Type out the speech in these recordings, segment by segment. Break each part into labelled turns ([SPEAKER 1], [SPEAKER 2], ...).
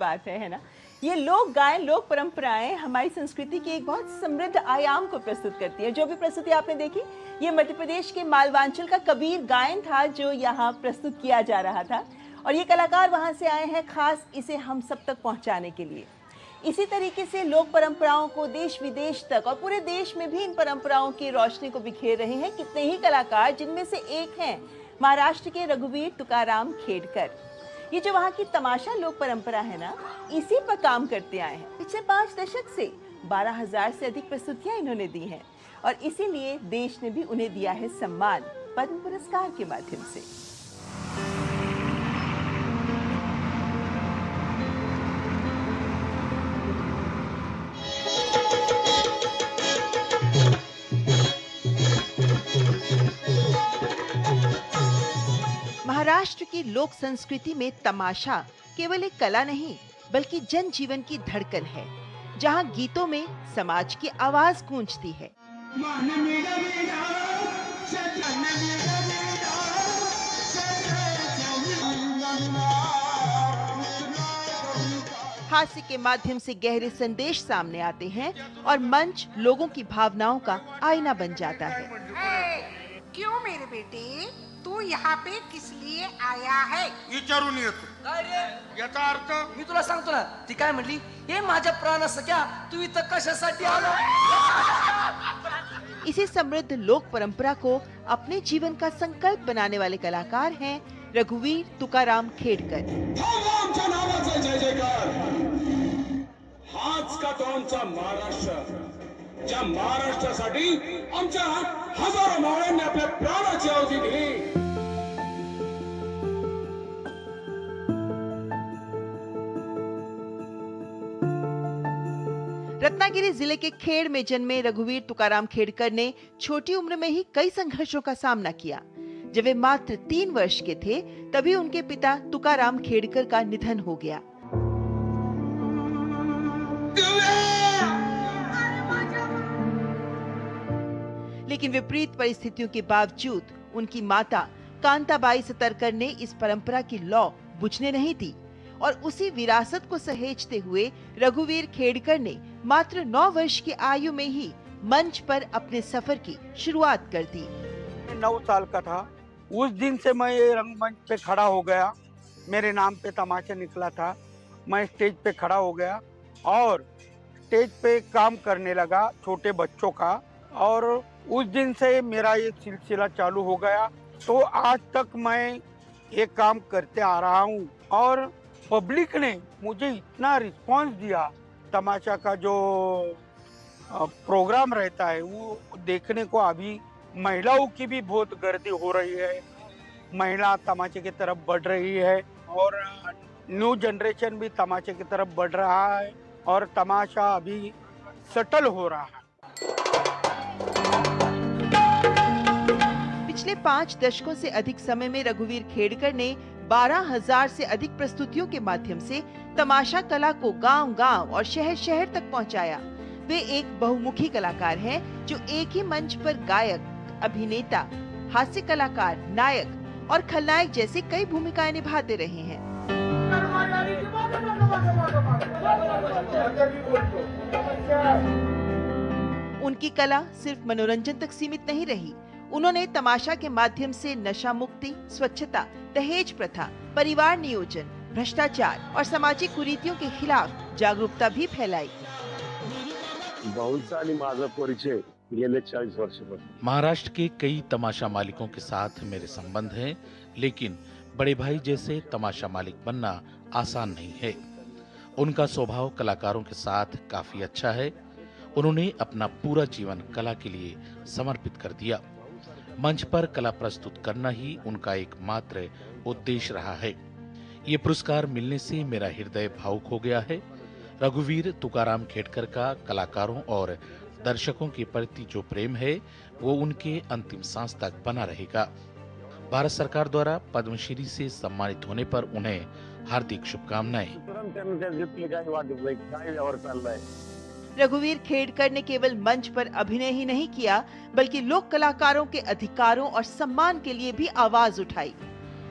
[SPEAKER 1] बात है ना। ये लोक गायन, लोक परंपराएं हमारी संस्कृति के एक बहुत समृद्ध आयाम को प्रस्तुत करती है। जो भी प्रस्तुति आपने देखी, ये मध्य प्रदेश के मालवांचल का कबीर गायन था जो यहाँ प्रस्तुत किया जा रहा था, और ये कलाकार वहाँ से आए हैं खास इसे हम सब तक पहुँचाने के लिए। इसी तरीके से लोक परंपराओं को देश विदेश तक और पूरे देश में भी इन परंपराओं की रोशनी को बिखेर रहे हैं कितने ही कलाकार, जिनमें से एक हैं महाराष्ट्र के रघुवीर तुकाराम खेडकर। ये जो वहाँ की तमाशा लोक परंपरा है ना, इसी पर काम करते आए हैं। पिछले 5 दशक से 12,000 से अधिक प्रस्तुतियां इन्होंने दी हैं, और इसीलिए देश ने भी उन्हें दिया है सम्मान पद्म पुरस्कार के माध्यम से। महाराष्ट्र की लोक संस्कृति में तमाशा केवल एक कला नहीं बल्कि जनजीवन की धड़कन है, जहां गीतों में समाज की आवाज गूंजती है। हास्य के माध्यम से गहरे संदेश सामने आते हैं और मंच लोगों की भावनाओं का आईना बन जाता है।
[SPEAKER 2] क्यों मेरे बेटे, तू यहाँ पे किस लिए आया है?
[SPEAKER 3] विचारून येतो याचा अर्थ
[SPEAKER 4] मी तुला सांगतो ना, ती काय म्हणली, हे माझ्या प्राणसख्या तू इथं कशासाठी आला?
[SPEAKER 1] इसी समृद्ध लोक परंपरा को अपने जीवन का संकल्प बनाने वाले कलाकार हैं रघुवीर तुकाराम खेडकर।
[SPEAKER 5] जय जयकार, हाच का तो आमचा महाराष्ट्र, ज्या महाराष्ट्रासाठी आमच्या हजारो मावळ्यांनी आपल्या प्राणाची आहुती दिली।
[SPEAKER 1] रत्नागिरी जिले के खेड़ में जन्मे रघुवीर तुकाराम खेडकर ने छोटी उम्र में ही कई संघर्षों का सामना किया। जब वे मात्र 3 वर्ष के थे तभी उनके पिता तुकाराम खेडकर का निधन हो गया। लेकिन विपरीत परिस्थितियों के बावजूद उनकी माता कांताबाई सतरकर ने इस परंपरा की लौ बुझने नहीं दी, और उसी विरासत को सहेजते हुए रघुवीर खेडकर ने मात्र 9 वर्ष की आयु में ही मंच पर अपने सफर की शुरुआत कर दी।
[SPEAKER 3] 9 साल का था, उस दिन से मैं ये रंगमंच पे खड़ा हो गया। मेरे नाम पे तमाशा निकला था, मैं स्टेज पे खड़ा हो गया और स्टेज पे काम करने लगा छोटे बच्चों का, और उस दिन से मेरा ये सिलसिला चालू हो गया। तो आज तक मैं ये काम करते आ रहा हूँ, और पब्लिक ने मुझे इतना रिस्पांस दिया। तमाशा का जो प्रोग्राम रहता है वो देखने को अभी महिलाओं की भी बहुत गर्दी हो रही है, महिला तमाशे की तरफ बढ़ रही है, और न्यू जनरेशन भी तमाशे की तरफ बढ़ रहा है, और तमाशा अभी सेटल हो रहा है।
[SPEAKER 1] पिछले 5 दशकों से अधिक समय में रघुवीर खेडकर ने 12,000 से अधिक प्रस्तुतियों के माध्यम से तमाशा कला को गांव-गांव और शहर-शहर तक पहुंचाया। वे एक बहुमुखी कलाकार हैं जो एक ही मंच पर गायक, अभिनेता, हास्य कलाकार, नायक और खलनायक जैसे कई भूमिकाएं निभाते रहे हैं। उनकी कला सिर्फ मनोरंजन तक सीमित नहीं रही। उन्होंने तमाशा के माध्यम से नशा मुक्ति, स्वच्छता, दहेज प्रथा, परिवार नियोजन, भ्रष्टाचार और सामाजिक कुरीतियों के खिलाफ जागरूकता भी फैलाई।
[SPEAKER 5] परिचय गेले 40 वर्षापासून
[SPEAKER 6] महाराष्ट्र के कई तमाशा मालिकों के साथ मेरे संबंध हैं, लेकिन बड़े भाई जैसे तमाशा मालिक बनना आसान नहीं है। उनका स्वभाव कलाकारों के साथ काफी अच्छा है। उन्होंने अपना पूरा जीवन कला के लिए समर्पित कर दिया। मंच पर कला प्रस्तुत करना ही उनका एकमात्र उद्देश्य रहा है। ये पुरस्कार मिलने से मेरा हृदय भावुक हो गया है। रघुवीर तुकाराम खेडकर का कलाकारों और दर्शकों के प्रति जो प्रेम है वो उनके अंतिम सांस तक बना रहेगा। भारत सरकार द्वारा पद्मश्री से सम्मानित होने पर उन्हें हार्दिक शुभकामनाएं।
[SPEAKER 1] रघुवीर खेडकर ने केवल मंच पर अभिनय ही नहीं किया बल्कि लोक कलाकारों के अधिकारों और सम्मान के लिए भी आवाज उठाई।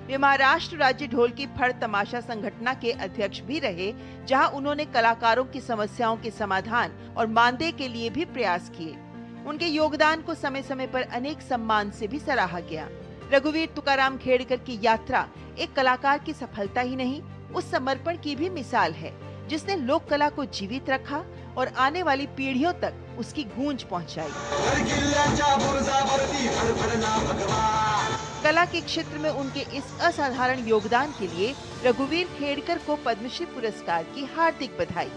[SPEAKER 1] वे महाराष्ट्र राज्य ढोलकी फड़ तमाशा संगठना के अध्यक्ष भी रहे, जहां उन्होंने कलाकारों की समस्याओं के समाधान और मानदेय के लिए भी प्रयास किए। उनके योगदान को समय समय पर अनेक सम्मान से भी सराहा गया। रघुवीर तुकाराम खेड़कर की यात्रा एक कलाकार की सफलता ही नहीं, उस समर्पण की भी मिसाल है, जिसने लोक कला को जीवित रखा और आने वाली पीढ़ियों तक उसकी गूंज पहुंचाई। कला के क्षेत्र में उनके इस असाधारण योगदान के लिए रघुवीर खेड़कर को पद्मश्री पुरस्कार की हार्दिक बधाई।